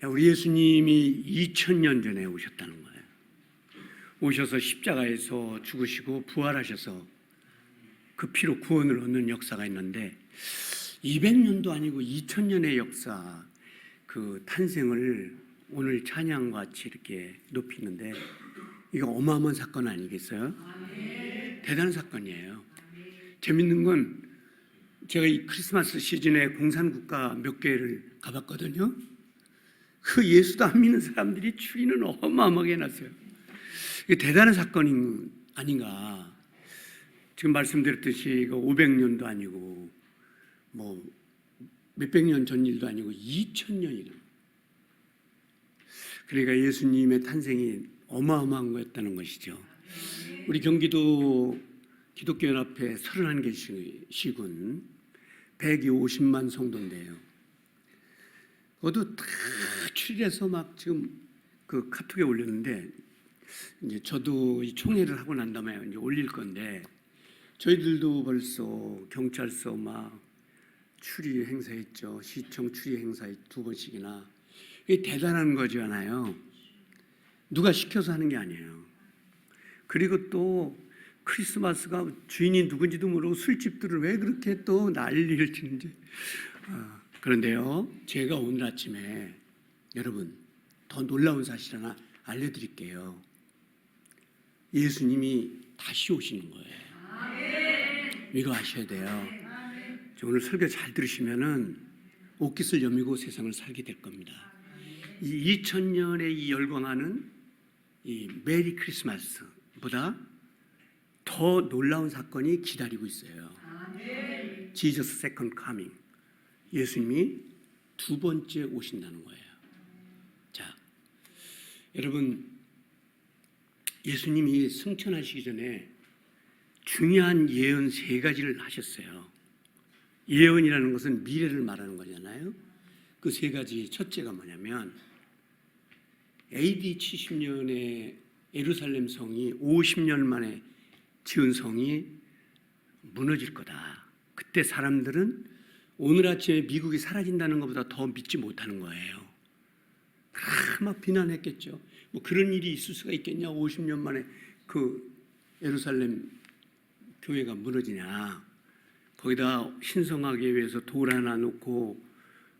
우리 예수님이 2000년 전에 오셨다는 거예요. 오셔서 십자가에서 죽으시고 부활하셔서 그 피로 구원을 얻는 역사가 있는데 200년도 아니고 2000년의 역사, 그 탄생을 오늘 찬양과 같이 이렇게 높이는데 이거 어마어마한 사건 아니겠어요? 대단한 사건이에요. 재밌는 건 제가 이 크리스마스 시즌에 공산국가 몇 개를 가봤거든요. 그 예수도 안 믿는 사람들이 추리는 어마어마하게 해놨어요. 이게 대단한 사건이 아닌가. 지금 말씀드렸듯이 500년도 아니고 뭐 몇백 년 전 일도 아니고 2000년이나. 그러니까 예수님의 탄생이 어마어마한 거였다는 것이죠. 우리 경기도 기독교연합회 31개 시군 150만 성도인데요. 그것도 다 추리해서 막 지금 그 카톡에 올렸는데 이제 저도 이 총회를 하고 난 다음에 이제 올릴 건데 저희들도 벌써 경찰서 막 추리 행사했죠. 시청 추리 행사 2번씩이나. 이게 대단한 거잖아요. 누가 시켜서 하는 게 아니에요. 그리고 또 크리스마스가 주인이 누군지도 모르고 술집들을 왜 그렇게 또 난리를 치는지. 그런데요, 제가 오늘 아침에 여러분 더 놀라운 사실 하나 알려드릴게요. 예수님이 다시 오시는 거예요. 이거 아셔야 돼요. 오늘 설교 잘 들으시면은 옷깃을 여미고 세상을 살게 될 겁니다. 이 2000년에 이 열광하는 이 메리 크리스마스보다 더 놀라운 사건이 기다리고 있어요. 지저스 세컨드 카밍. 예수님이 두 번째 오신다는 거예요. 자, 여러분 예수님이 승천하시기 전에 중요한 예언 3가지를 하셨어요. 예언이라는 것은 미래를 말하는 거잖아요. 그 3가지 첫째가 뭐냐면 AD 70년에 예루살렘 성이 50년 만에 지은 성이 무너질 거다. 그때 사람들은 오늘 아침에 미국이 사라진다는 것보다 더 믿지 못하는 거예요. 막 비난했겠죠. 뭐 그런 일이 있을 수가 있겠냐? 50년 만에 그 예루살렘 교회가 무너지냐? 거기다 신성하기 위해서 돌 하나 놓고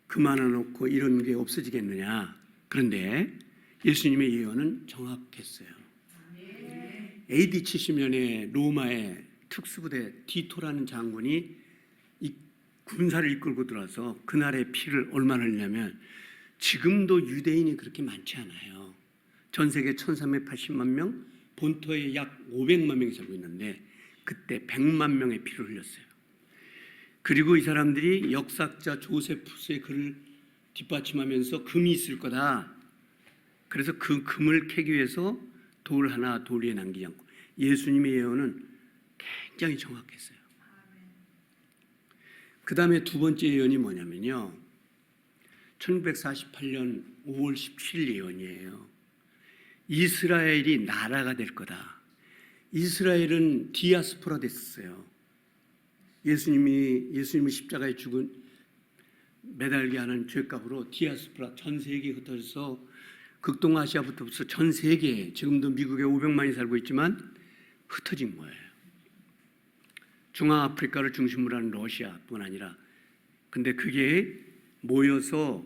금 하나 놓고 이런 게 없어지겠느냐? 그런데 예수님의 예언은 정확했어요. AD 70년에 로마의 특수부대 디토라는 장군이 이 군사를 이끌고 들어와서 그날의 피를 얼마나 흘리냐면 지금도 유대인이 그렇게 많지 않아요. 전 세계 1380만 명, 본토에 약 500만 명이 살고 있는데 그때 100만 명의 피를 흘렸어요. 그리고 이 사람들이 역사학자 조세푸스의 글을 뒷받침하면서 금이 있을 거다. 그래서 그 금을 캐기 위해서 돌 하나 돌 위에 남기지 않고 예수님의 예언은 굉장히 정확했어요. 그 다음에 두 번째 예언이 뭐냐면요. 1948년 5월 17일 예언이에요. 이스라엘이 나라가 될 거다. 이스라엘은 디아스포라 됐어요. 예수님이 십자가에 죽은 매달게 하는 죄값으로 디아스포라 전 세계에 흩어져서 극동아시아부터 전 세계에 지금도 미국에 500만이 살고 있지만 흩어진 거예요. 중앙아프리카를 중심으로 하는 러시아뿐 아니라 근데 그게 모여서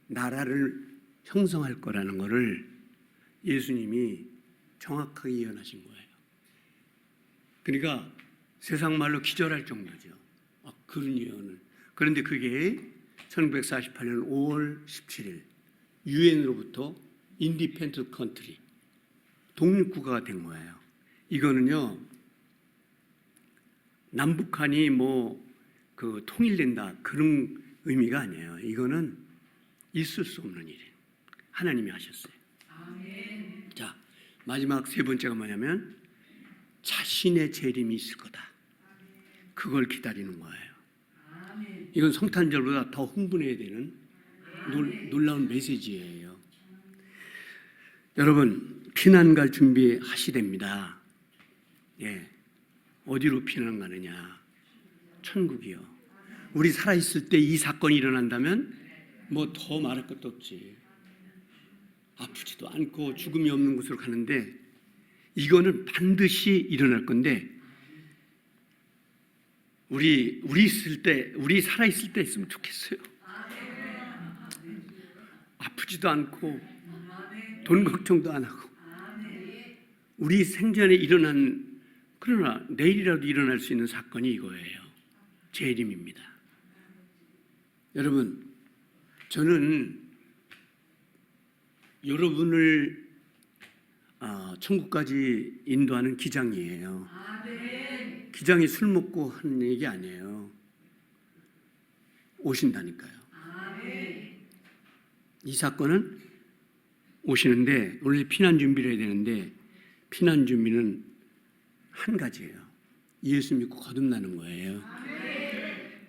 나라를 형성할 거라는 것을 예수님이 정확하게 예언하신 거예요. 그러니까 세상 말로 기절할 정도죠. 그런 예언을. 그런데 그게 1948년 5월 17일 유엔으로부터 인디펜던트 컨트리 독립국가가 된 거예요. 이거는요 남북한이 그 통일된다 그런 의미가 아니에요. 이거는 있을 수 없는 일이에요. 하나님이 하셨어요. 아멘. 자, 마지막 3번째가 뭐냐면 자신의 재림이 있을 거다. 그걸 기다리는 거예요. 이건 성탄절보다 더 흥분해야 되는 놀라운 메시지예요. 여러분 피난 갈 준비 하시됩니다. 예, 어디로 피난 가느냐? 천국이요. 우리 살아있을 때 이 사건이 일어난다면 뭐 더 말할 것도 없지. 아프지도 않고 죽음이 없는 곳으로 가는데 이거는 반드시 일어날 건데 우리 살아 있을 때 했으면 좋겠어요. 아프지도 않고 돈 걱정도 안 하고 우리 생전에 일어난 그러나 내일이라도 일어날 수 있는 사건이 이거예요. 재림입니다. 여러분, 저는 여러분을 천국까지 인도하는 기장이에요. 기장이 술 먹고 하는 얘기 아니에요. 오신다니까요. 이 사건은 오시는데 오늘 피난 준비를 해야 되는데 피난 준비는 한 가지예요. 예수 믿고 거듭나는 거예요.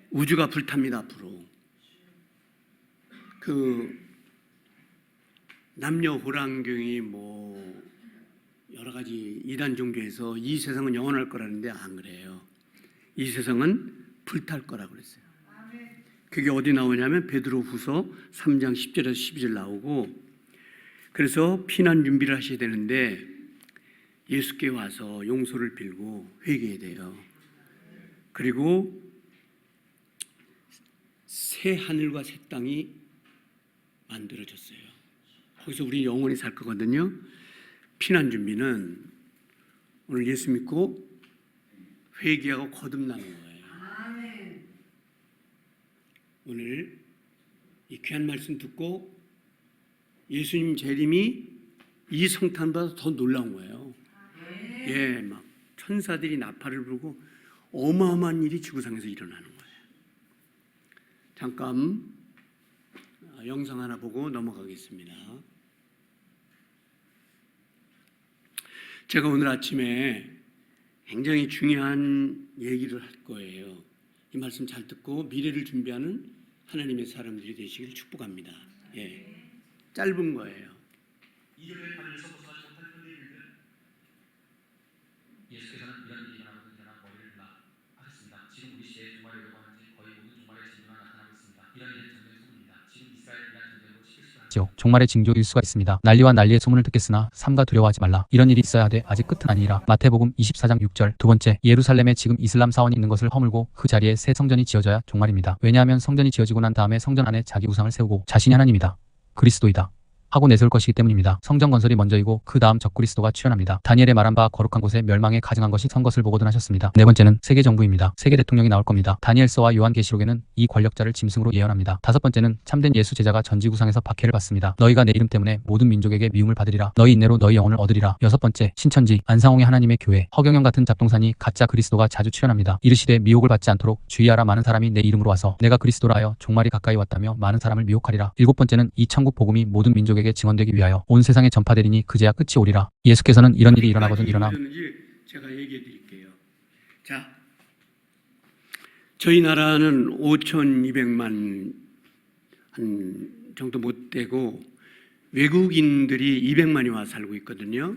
우주가 불탑니다. 앞으로 그 남녀 호랑경이 뭐 여러 가지 이단 종교에서 이 세상은 영원할 거라는데 안 그래요. 이 세상은 불탈 거라고 그랬어요. 그게 어디 나오냐면 베드로후서 3장 10절에서 12절 나오고 그래서 피난 준비를 하셔야 되는데 예수께 와서 용서를 빌고 회개해야 돼요. 그리고 새 하늘과 새 땅이 만들어졌어요. 거기서 우리 영원히 살 거거든요. 피난 준비는 오늘 예수 믿고 회개하고 거듭나는 거예요. 오늘 이 귀한 말씀 듣고 예수님 재림이 이 성탄보다 더 놀라운 거예요. 예, 막 천사들이 나팔을 불고 어마어마한 일이 지구상에서 일어나는 거예요. 잠깐 영상 하나 보고 넘어가겠습니다. 제가 오늘 아침에 굉장히 중요한 얘기를 할 거예요. 이 말씀 잘 듣고 미래를 준비하는 하나님의 사람들이 되시길 축복합니다. 예, 짧은 거예요. 이전의 바늘에서 벗어나지 못할 현대인들 예수께서는 이런 일이 일어나거든 일어나 머리를 눌러 하셨습니다. 지금 우리 시대에 종말이 오려고 하는지 거의 모든 종말의 징조가 나타나고 있습니다. 이런 일은 전쟁의 소문입니다. 지금 이스라엘 이란 전쟁으로 시끌시끌하죠. 종말의 징조일 수가 있습니다. 난리와 난리의 소문을 듣겠으나 삼가 두려워하지 말라. 이런 일이 있어야 돼. 아직 끝은 아니라. 마태복음 24장 6절. 두 번째, 예루살렘에 지금 이슬람 사원이 있는 것을 허물고 그 자리에 새 성전이 지어져야 종말입니다. 왜냐하면 성전이 지어지고 난 다음에 성전 안에 자기 우상을 세우고 자신이 하나님이다, 그리스도이다 하고 내세울 것이기 때문입니다. 성전 건설이 먼저이고 그 다음 적그리스도가 출현합니다. 다니엘의 말한 바 거룩한 곳에 멸망에 가증한 것이 선 것을 보거든 하셨습니다. 네 번째는 세계 정부입니다. 세계 대통령이 나올 겁니다. 다니엘서와 요한계시록에는 이 권력자를 짐승으로 예언합니다. 다섯 번째는 참된 예수 제자가 전지구상에서 박해를 받습니다. 너희가 내 이름 때문에 모든 민족에게 미움을 받으리라. 너희 인내로 너희 영혼을 얻으리라. 여섯 번째, 신천지 안상홍의 하나님의 교회 허경영 같은 잡동사니 가짜 그리스도가 자주 출현합니다. 이르시되 미혹을 받지 않도록 주의하라. 많은 사람이 내 이름으로 와서 내가 그리스도라 하여 종말이 가까이 왔다며 많은 사람을 미혹하리라. 일곱 번째는 이 천국 복음이 모든 민족에게 증언되기 위하여 온 세상에 전파되리니 그제야 끝이 오리라. 예수께서는 이런 일이 일어나거든 일어나 제가 얘기해 드릴게요. 자, 저희 나라는 5,200만 한 정도 못 되고 외국인들이 200만이 와 살고 있거든요.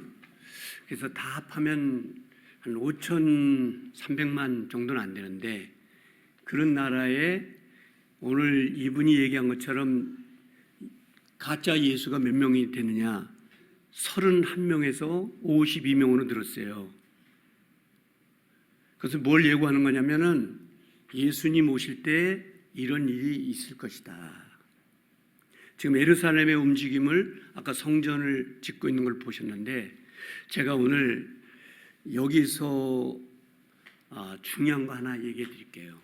그래서 다 합하면 한 5,300만 정도는 안 되는데 그런 나라에 오늘 이분이 얘기한 것처럼 가짜 예수가 몇 명이 되느냐? 31명에서 52명으로 늘었어요. 그래서 뭘 예고하는 거냐면은 예수님 오실 때 이런 일이 있을 것이다. 지금 예루살렘의 움직임을 아까 성전을 짓고 있는 걸 보셨는데 제가 오늘 여기서 중요한 거 하나 얘기해 드릴게요.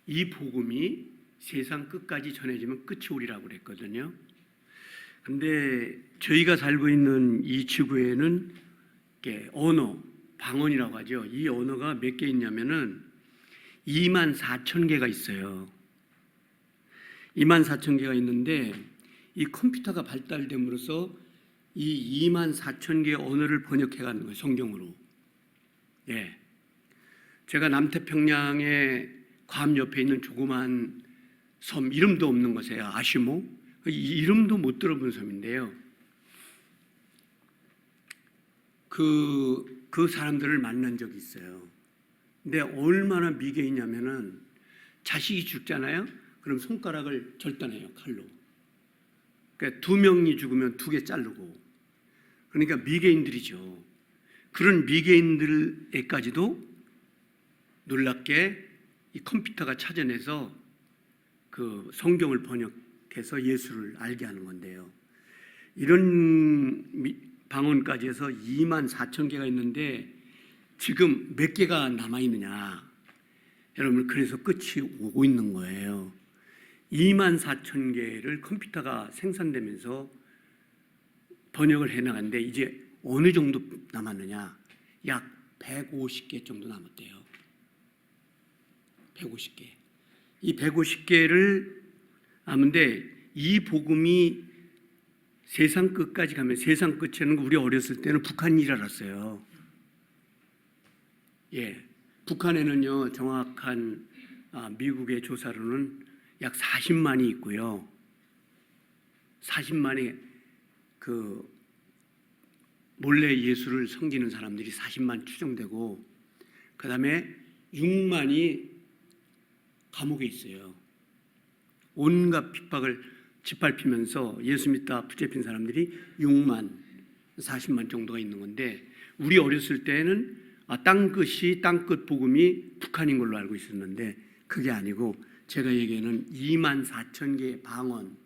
이 복음이 세상 끝까지 전해지면 끝이 오리라고 그랬거든요. 근데 저희가 살고 있는 이 지구에는 언어, 방언이라고 하죠. 이 언어가 몇 개 있냐면은 24,000개가 있어요. 24,000개가 있는데 이 컴퓨터가 발달됨으로써 이 24,000개의 언어를 번역해 가는 거예요. 성경으로. 예. 제가 남태평양의 괌 옆에 있는 조그만 섬, 이름도 없는 곳이에요. 아시모. 이름도 못 들어본 섬인데요. 그 사람들을 만난 적이 있어요. 근데 얼마나 미개했냐면은 자식이 죽잖아요. 그럼 손가락을 절단해요, 칼로. 그러니까 2명이 죽으면 2개 자르고, 그러니까 미개인들이죠. 그런 미개인들에까지도 놀랍게 이 컴퓨터가 찾아내서 그 성경을 번역해서 예수를 알게 하는 건데요. 이런 방언까지 해서 24,000개가 있는데 지금 몇 개가 남아있느냐. 여러분, 그래서 끝이 오고 있는 거예요. 24,000개를 컴퓨터가 생산되면서 번역을 해나가는데 이제 어느 정도 남았느냐. 약 150개 정도 남았대요. 150개. 이 150개를 남은데 이 복음이 세상 끝까지 가면, 세상 끝에는 우리 어렸을 때는 북한인 줄 알았어요. 예, 북한에는요 정확한 미국의 조사로는 약 40만이 있고요. 40만의 그 몰래 예수를 섬기는 사람들이 40만 추정되고, 그 다음에 6만이 감옥에 있어요. 온갖 핍박을 짓밟히면서 예수 믿다 붙잡힌 사람들이 6만, 40만 정도가 있는 건데, 우리 어렸을 때는 땅끝 복음이 북한인 걸로 알고 있었는데 그게 아니고 제가 얘기하는 24,000개의 방언,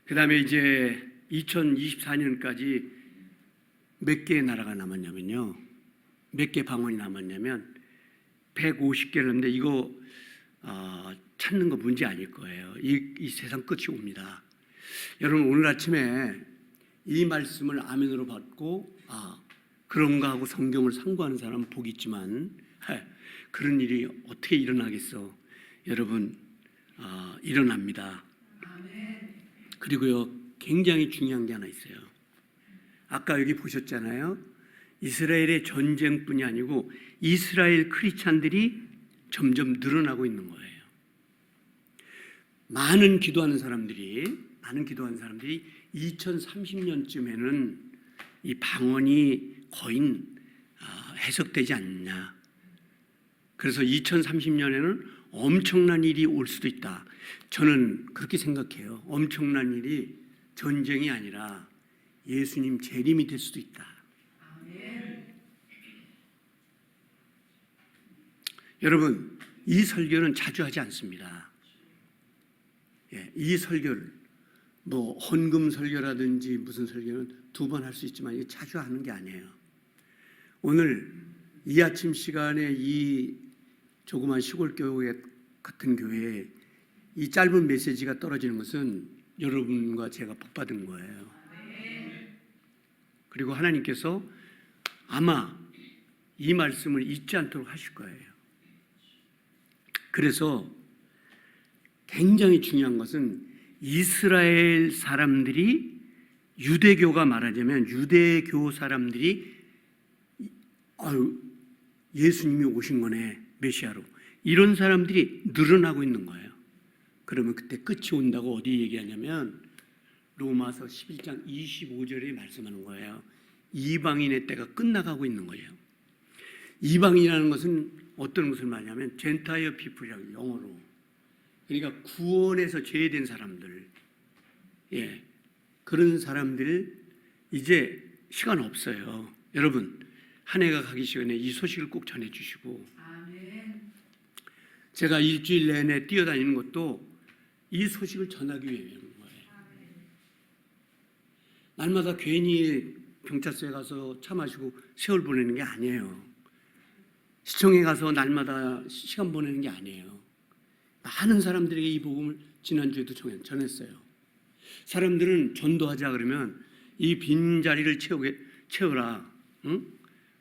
그 다음에 이제 2024년까지 몇 개의 나라가 남았냐면요, 몇 개 방언이 남았냐면 150개를 했는데 이거 찾는 거 문제 아닐 거예요. 이 세상 끝이 옵니다. 여러분, 오늘 아침에 이 말씀을 아멘으로 받고 그런가 하고 성경을 상고하는 사람은 복이 있지만 그런 일이 어떻게 일어나겠어. 여러분, 일어납니다. 그리고요 굉장히 중요한 게 하나 있어요. 아까 여기 보셨잖아요. 이스라엘의 전쟁뿐이 아니고 이스라엘 크리스찬들이 점점 늘어나고 있는 거예요. 많은 기도하는 사람들이 2030년쯤에는 이 방언이 거의 해석되지 않느냐. 그래서 2030년에는 엄청난 일이 올 수도 있다. 저는 그렇게 생각해요. 엄청난 일이 전쟁이 아니라 예수님 재림이 될 수도 있다. 여러분, 이 설교는 자주 하지 않습니다. 이 설교를 헌금 설교라든지 무슨 설교는 2번 할 수 있지만 이게 자주 하는 게 아니에요. 오늘 이 아침 시간에 이 조그만 시골 교회 같은 교회에 이 짧은 메시지가 떨어지는 것은 여러분과 제가 복받은 거예요. 그리고 하나님께서 아마 이 말씀을 잊지 않도록 하실 거예요. 그래서 굉장히 중요한 것은 이스라엘 사람들이, 유대교가 말하자면 유대교 사람들이 예수님이 오신 거네, 메시아로, 이런 사람들이 늘어나고 있는 거예요. 그러면 그때 끝이 온다고 어디 얘기하냐면 로마서 11장 25절에 말씀하는 거예요. 이방인의 때가 끝나가고 있는 거예요. 이방인이라는 것은 어떤 것을 말하냐면 젠타이어 피플이라고, 영어로. 그러니까 구원에서 제외된 사람들, 그런 사람들 이제 시간 없어요. 여러분, 한 해가 가기 전에 이 소식을 꼭 전해주시고, 제가 일주일 내내 뛰어다니는 것도 이 소식을 전하기 위해서 거예요. 날마다 괜히 경찰서에 가서 차 마시고 세월 보내는 게 아니에요. 시청에 가서 날마다 시간 보내는 게 아니에요. 많은 사람들에게 이 복음을 지난주에도 전했어요. 사람들은 전도하자 그러면 이 빈자리를 채워라. 응?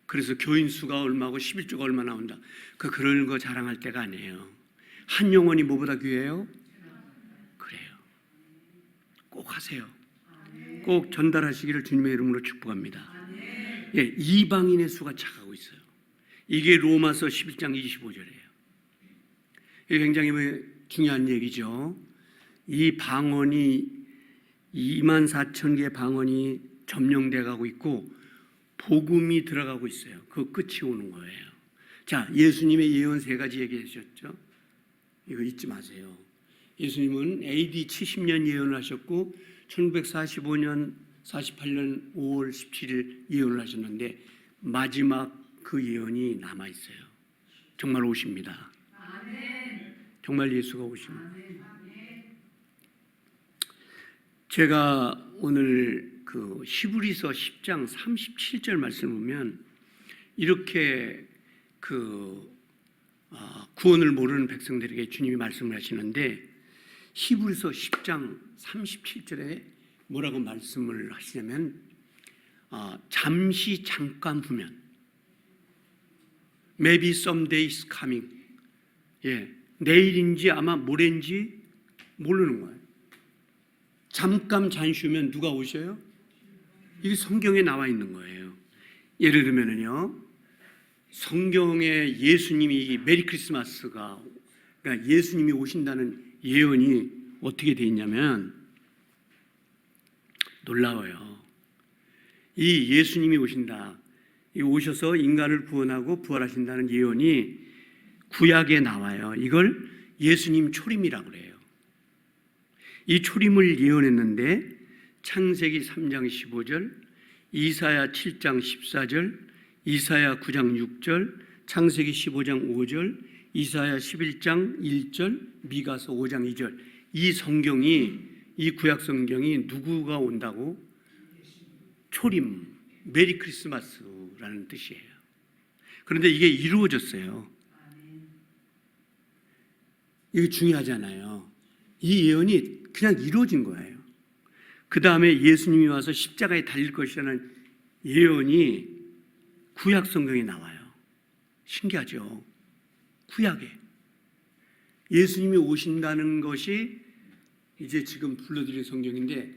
그래서 교인 수가 얼마고 11조가 얼마 나온다. 그런 거 자랑할 때가 아니에요. 한 영혼이 뭐보다 귀해요? 그래요. 꼭 하세요. 꼭 전달하시기를 주님의 이름으로 축복합니다. 이방인의 수가 차가고 있어요. 이게 로마서 11장 25절이에요. 이게 굉장히 중요한 얘기죠. 이 방언이 24,000개의 방언이 점령돼 가고 있고 복음이 들어가고 있어요. 그 끝이 오는 거예요. 자, 예수님의 예언 3가지 얘기하셨죠. 이거 잊지 마세요. 예수님은 AD 70년 예언을 하셨고 1945년 48년 5월 17일 예언을 하셨는데 마지막 그 예언이 남아 있어요. 정말 오십니다. 정말 예수가 오십니다. 제가 오늘 그 히브리서 10장 37절 말씀을 보면 이렇게 구원을 모르는 백성들에게 주님이 말씀을 하시는데 히브리서 10장 37절에 뭐라고 말씀을 하시냐면 잠시 잠깐 후면 maybe someday is coming, 내일인지 아마 모레인지 모르는 거예요. 잠깐 잠시면 누가 오셔요? 이게 성경에 나와 있는 거예요. 예를 들면은요, 성경에 예수님이 메리 크리스마스가, 그러니까 예수님이 오신다는 예언이 어떻게 돼 있냐면 놀라워요. 이 예수님이 오신다, 이 오셔서 인간을 구원하고 부활하신다는 예언이 구약에 나와요. 이걸 예수님 초림이라고 그래요. 이 초림을 예언했는데 창세기 3장 15절, 이사야 7장 14절, 이사야 9장 6절, 창세기 15장 5절, 이사야 11장 1절, 미가서 5장 2절. 이 성경이, 이 구약 성경이 누구가 온다고? 초림, 메리 크리스마스라는 뜻이에요. 그런데 이게 이루어졌어요. 이게 중요하잖아요. 이 예언이 그냥 이루어진 거예요. 그 다음에 예수님이 와서 십자가에 달릴 것이라는 예언이 구약 성경에 나와요. 신기하죠? 구약에 예수님이 오신다는 것이 이제 지금 불러드린 성경인데,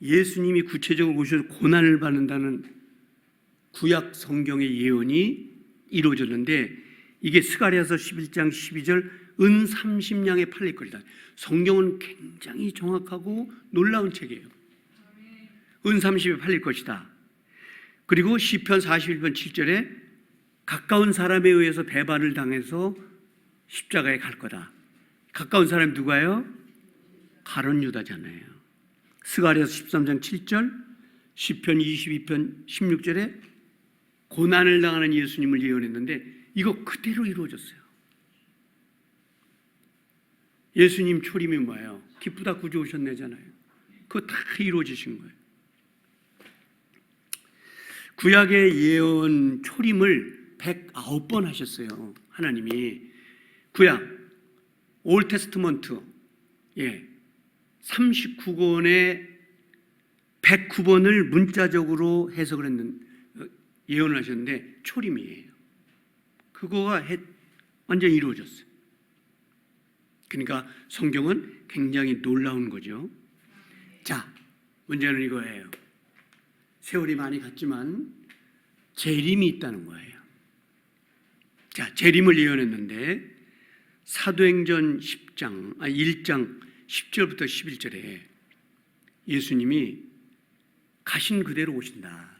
예수님이 구체적으로 오셔서 고난을 받는다는 구약 성경의 예언이 이루어졌는데, 이게 스가랴서 11장 12절 은 30냥에 팔릴 것이다. 성경은 굉장히 정확하고 놀라운 책이에요. 은 30에 팔릴 것이다. 그리고 시편 41편 7절에 가까운 사람에 의해서 배반을 당해서 십자가에 갈 거다. 가까운 사람이 누가요? 가룟 유다잖아요. 스가랴서 13장 7절, 시편 22편 16절에 고난을 당하는 예수님을 예언했는데 이거 그대로 이루어졌어요. 예수님 초림이 뭐예요? 기쁘다 구주 오셨네잖아요. 그거 다 이루어지신 거예요. 구약의 예언 초림을 109번 하셨어요. 하나님이 구약 올 테스트먼트 39권에 109번을 문자적으로 해석을 했는 예언을 하셨는데 초림이에요. 그거가 완전히 이루어졌어요. 그러니까 성경은 굉장히 놀라운 거죠. 자, 문제는 이거예요. 세월이 많이 갔지만 재림이 있다는 거예요. 자, 재림을 예언했는데 사도행전 1장 10절부터 11절에 예수님이 가신 그대로 오신다.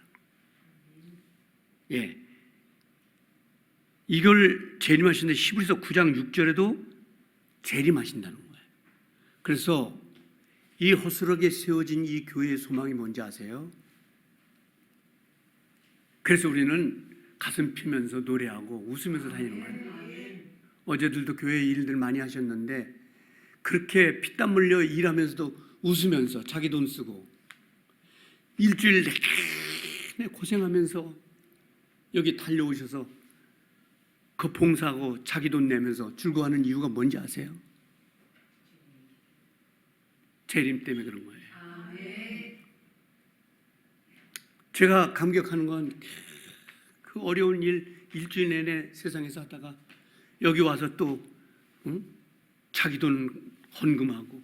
이걸 재림하시는데 히브리서 9장 6절에도 재림하신다는 거예요. 그래서 이 허술하게 세워진 이 교회의 소망이 뭔지 아세요? 그래서 우리는 가슴 피면서 노래하고 웃으면서 다니는 거예요. 어제들도 교회 일들 많이 하셨는데 그렇게 피땀 흘려 일하면서도 웃으면서 자기 돈 쓰고 일주일 내내 고생하면서 여기 달려오셔서 그 봉사하고 자기 돈 내면서 즐거워하는 이유가 뭔지 아세요? 재림 때문에 그런 거예요. 제가 감격하는 건 그 어려운 일 일주일 내내 세상에서 하다가 여기 와서 또 자기 돈 헌금하고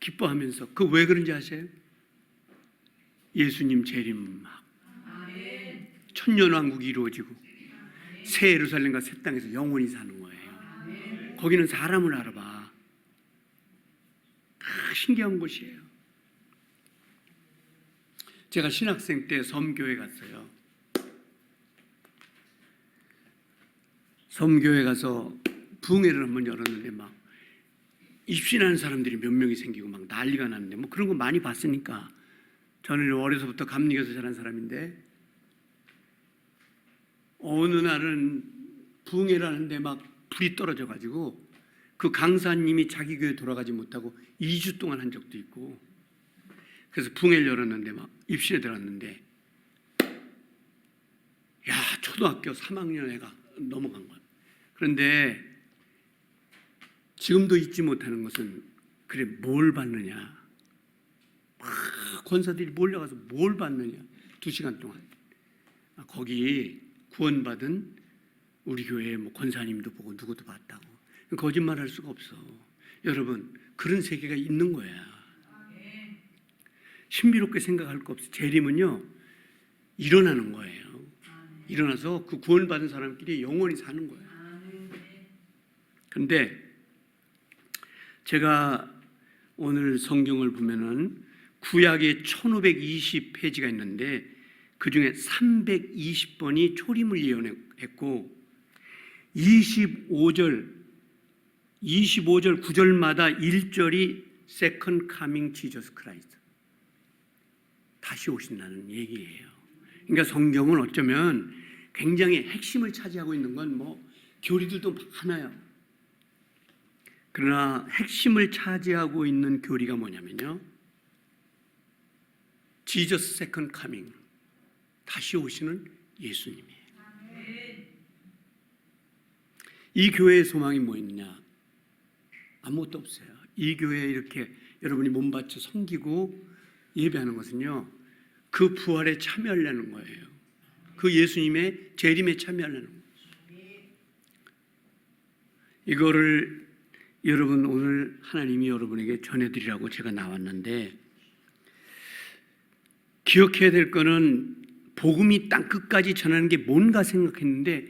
기뻐하면서, 그 왜 그런지 아세요? 예수님 재림, 천년왕국이 이루어지고 새 예루살렘과 새 땅에서 영원히 사는 거예요. 거기는 사람을 알아봐. 신기한 곳이에요. 제가 신학생 때 섬교회 갔어요. 섬교회 가서 부흥회를 한번 열었는데 막 입신하는 사람들이 몇 명이 생기고 막 난리가 났는데 뭐 그런 거 많이 봤으니까 저는 어려서부터 감리교에서 자란 사람인데 어느 날은 부흥회를 하는데 막 불이 떨어져 가지고 그 강사님이 자기 교회 돌아가지 못하고 2주 동안 한 적도 있고 그래서 부흥회를 열었는데 막 입신에 들어갔는데 야 초등학교 3학년 애가 넘어간 거야. 그런데 지금도 잊지 못하는 것은 그래 뭘 받느냐 막 권사들이 몰려가서 뭘 받느냐 2시간 동안 거기 구원받은 우리 교회 뭐 권사님도 보고 누구도 봤다고 거짓말할 수가 없어. 여러분 그런 세계가 있는 거야. 신비롭게 생각할 거 없어. 재림은요 일어나는 거예요. 일어나서 그 구원받은 사람끼리 영원히 사는 거예요. 그런데 제가 오늘 성경을 보면은 구약에 1520페이지가 있는데 그 중에 320번이 초림을 예언했고 25절 9절마다 1절이 Second Coming Jesus Christ 다시 오신다는 얘기예요. 그러니까 성경은 어쩌면 굉장히 핵심을 차지하고 있는 건 뭐 교리들도 많아요. 그러나 핵심을 차지하고 있는 교리가 뭐냐면요. Jesus Second Coming 다시 오시는 예수님이에요. 이 교회의 소망이 뭐 있느냐? 아무것도 없어요. 이 교회에 이렇게 여러분이 몸 바쳐 섬기고 예배하는 것은요. 그 부활에 참여하려는 거예요. 그 예수님의 재림에 참여하려는 거예요. 이거를 여러분 오늘 하나님이 여러분에게 전해드리라고 제가 나왔는데 기억해야 될 거는 복음이 땅끝까지 전하는 게 뭔가 생각했는데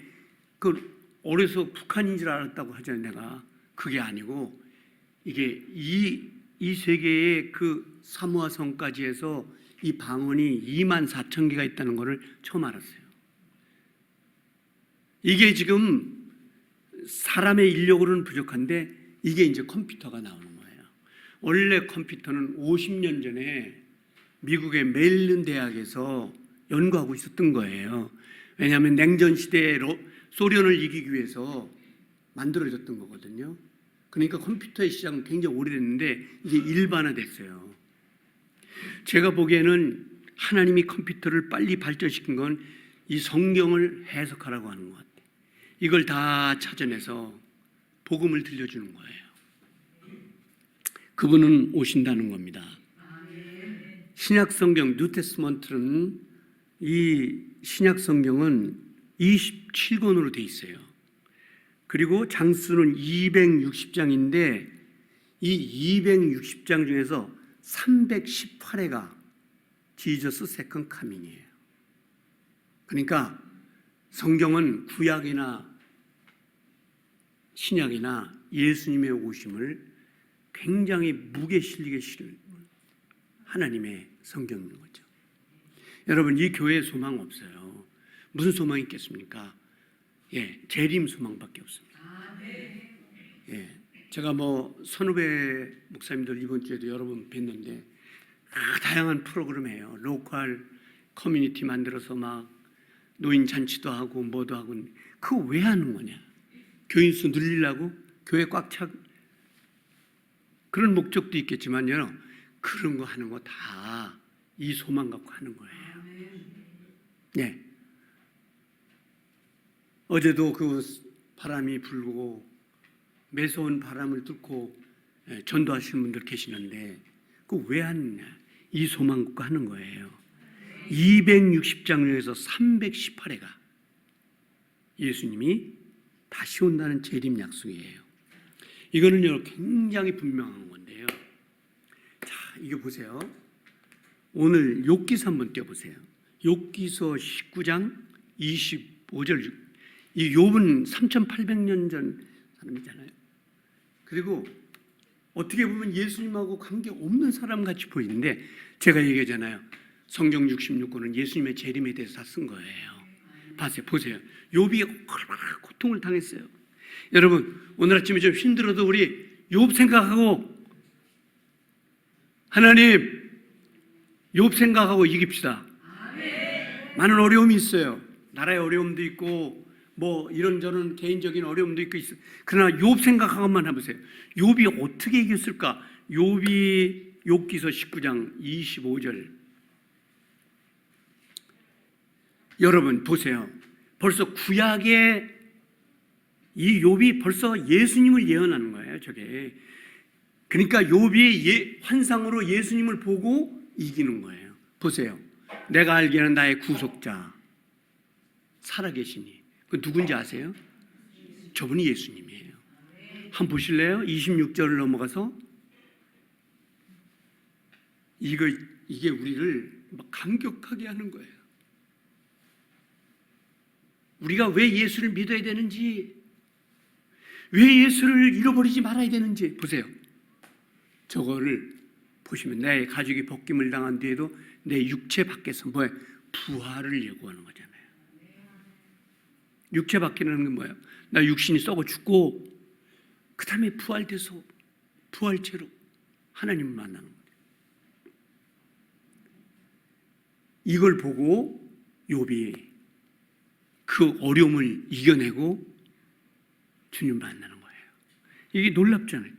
그 어려서 북한인 줄 알았다고 하잖아요. 내가 그게 아니고 이게 이 세계의 그 사모아성까지 해서 이 방언이 24,000개가 있다는 것을 처음 알았어요. 이게 지금 사람의 인력으로는 부족한데 이게 이제 컴퓨터가 나오는 거예요. 원래 컴퓨터는 50년 전에 미국의 메릴랜드 대학에서 연구하고 있었던 거예요. 왜냐하면 냉전 시대에 소련을 이기기 위해서 만들어졌던 거거든요. 그러니까 컴퓨터의 시작은 굉장히 오래됐는데 이게 일반화됐어요. 제가 보기에는 하나님이 컴퓨터를 빨리 발전시킨 건 이 성경을 해석하라고 하는 것 같아요. 이걸 다 찾아내서 복음을 들려주는 거예요. 그분은 오신다는 겁니다. 신약 성경 뉴테스먼트는 이 신약 성경은 27권으로 돼 있어요. 그리고 장수는 260장인데 이 260장 중에서 318회가 지저스 세컨 카밍이에요. 그러니까 성경은 구약이나 신약이나 예수님의 오심을 굉장히 무게 실리게 실은 하나님의 성경인 거죠. 여러분 이 교회에 소망 없어요. 무슨 소망이 있겠습니까? 재림 소망밖에 없습니다. 제가 뭐 선후배 목사님들 이번 주에도 여러 번 뵀는데 다양한 프로그램 해요. 로컬 커뮤니티 만들어서 막 노인 잔치도 하고 뭐도 하고 그거 왜 하는 거냐? 교인 수 늘리려고 교회 꽉 차 그런 목적도 있겠지만요. 그런 거 하는 거 다 이 소망 갖고 하는 거예요. 네. 어제도 그 바람이 불고 매서운 바람을 뚫고 전도하시는 분들 계시는데 그거 왜 하느냐? 이 소망 갖고 하는 거예요. 260장 중에서 318회가 예수님이 다시 온다는 재림 약속이에요. 이거는요 굉장히 분명한 건데요. 자, 이거 보세요. 오늘 욥기서 한번 띄워보세요. 욥기서 19장 25절. 이 욥은 3,800년 전 사람이잖아요. 그리고 어떻게 보면 예수님하고 관계없는 사람 같이 보이는데 제가 얘기하잖아요. 성경 66권은 예수님의 재림에 대해서 다 쓴 거예요. 보세요. 욥이 얼마나 고통을 당했어요. 여러분 오늘 아침에 좀 힘들어도 우리 욥 생각하고 하나님 욥 생각하고 이깁시다. 많은 어려움이 있어요. 나라의 어려움도 있고 뭐 이런저런 개인적인 어려움도 있고 그러나 욥 생각하고만 해보세요. 욥이 어떻게 이겼을까? 욥이 욥기서 19장 25절 여러분 보세요. 벌써 구약에 이 욥이 벌써 예수님을 예언하는 거예요. 저게 그러니까 욥이 환상으로 예수님을 보고 이기는 거예요. 보세요. 내가 알기에는 나의 구속자 살아계시니 그 누군지 아세요? 저분이 예수님이에요. 한번 보실래요? 26절을 넘어가서 이게 우리를 막 감격하게 하는 거예요. 우리가 왜 예수를 믿어야 되는지, 왜 예수를 잃어버리지 말아야 되는지 보세요. 저거를 보시면 내 가죽이 벗김을 당한 뒤에도 내 육체 밖에서 뭐예요? 부활을 예고하는 거잖아요. 육체 밖에는 뭐예요? 나 육신이 썩어 죽고 그 다음에 부활돼서 부활체로 하나님을 만나는 거예요. 이걸 보고 욥이 그 어려움을 이겨내고 주님 만나는 거예요. 이게 놀랍잖아요.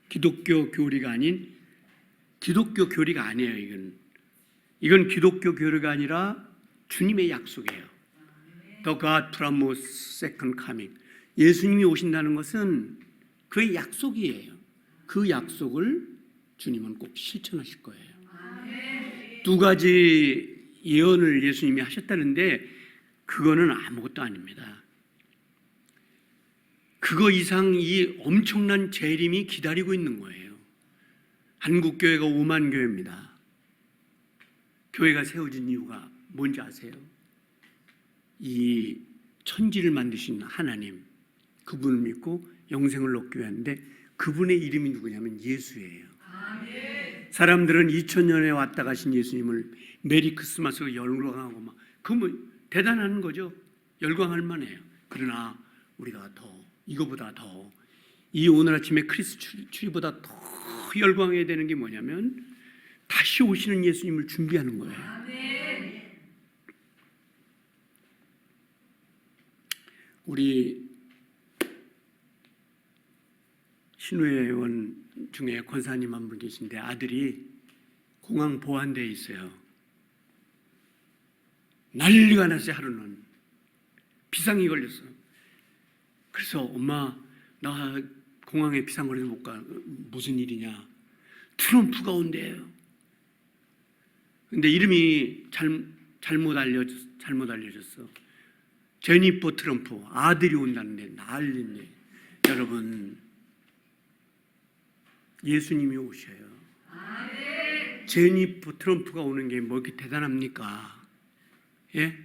기독교 교리가 아닌 기독교 교리가 아니에요. 이건 기독교 교리가 아니라 주님의 약속이에요. The God promised second coming. 예수님이 오신다는 것은 그의 약속이에요. 그 약속을 주님은 꼭 실천하실 거예요. 두 가지 예언을 예수님이 하셨다는데 그거는 아무것도 아닙니다. 그거 이상 이 엄청난 재림이 기다리고 있는 거예요. 한국교회가 5만 교회입니다. 교회가 세워진 이유가 뭔지 아세요? 이 천지를 만드신 하나님, 그분을 믿고 영생을 얻기 위한데 그분의 이름이 누구냐면 예수예요. 사람들은 2000년에 왔다 가신 예수님을 메리 크리스마스로 열광하고 막 그건 대단한 거죠. 열광할 만해요. 그러나 우리가 더 이거보다 더 이 오늘 아침에 크리스 추리보다 더 열광해야 되는 게 뭐냐면 다시 오시는 예수님을 준비하는 거예요. 우리 신우회원 중에 권사님 한 분 계신데 아들이 공항 보안대에 있어요. 난리가 났어요. 하루는 비상이 걸렸어. 그래서 엄마 나 공항에 비상 걸려서 못 가. 무슨 일이냐? 트럼프가 온대요. 근데 이름이 잘못 알려졌어. 제니퍼 트럼프 아들이 온다는데 난리네. 여러분 예수님이 오셔요. 제니퍼 트럼프가 오는 게 뭐 이렇게 대단합니까? 예?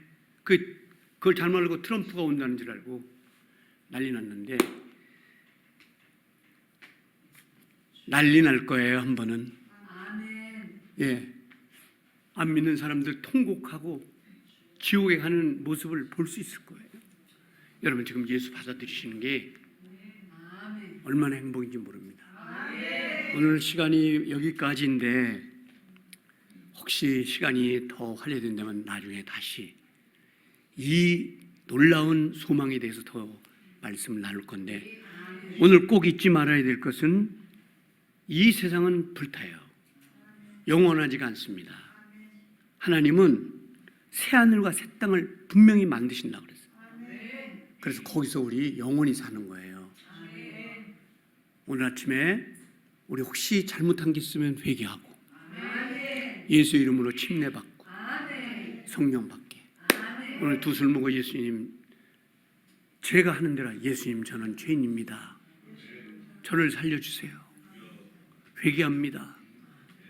그걸 잘못 알고 트럼프가 온다는 줄 알고 난리 났는데 난리 날 거예요. 한 번은. 예. 안 믿는 사람들 통곡하고 지옥에 가는 모습을 볼 수 있을 거예요. 여러분 지금 예수 받아들이시는 게 얼마나 행복인지 모릅니다. 오늘 시간이 여기까지인데 혹시 시간이 더 할애된다면 나중에 다시 이 놀라운 소망에 대해서 더 말씀을 나눌 건데 오늘 꼭 잊지 말아야 될 것은 이 세상은 불타요. 영원하지가 않습니다. 하나님은 새하늘과 새 땅을 분명히 만드신다고 그랬어요. 그래서 거기서 우리 영원히 사는 거예요. 오늘 아침에 우리 혹시 잘못한 게 있으면 회개하고 예수 이름으로 침례받고 성령 받게. 오늘 두 술 먹어 예수님 제가 하는 대로 예수님 저는 죄인입니다. 저를 살려주세요. 회개합니다.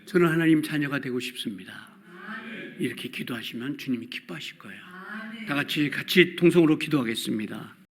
저는 하나님 자녀가 되고 싶습니다. 이렇게 기도하시면 주님이 기뻐하실 거예요. 다 같이 통성으로 기도하겠습니다.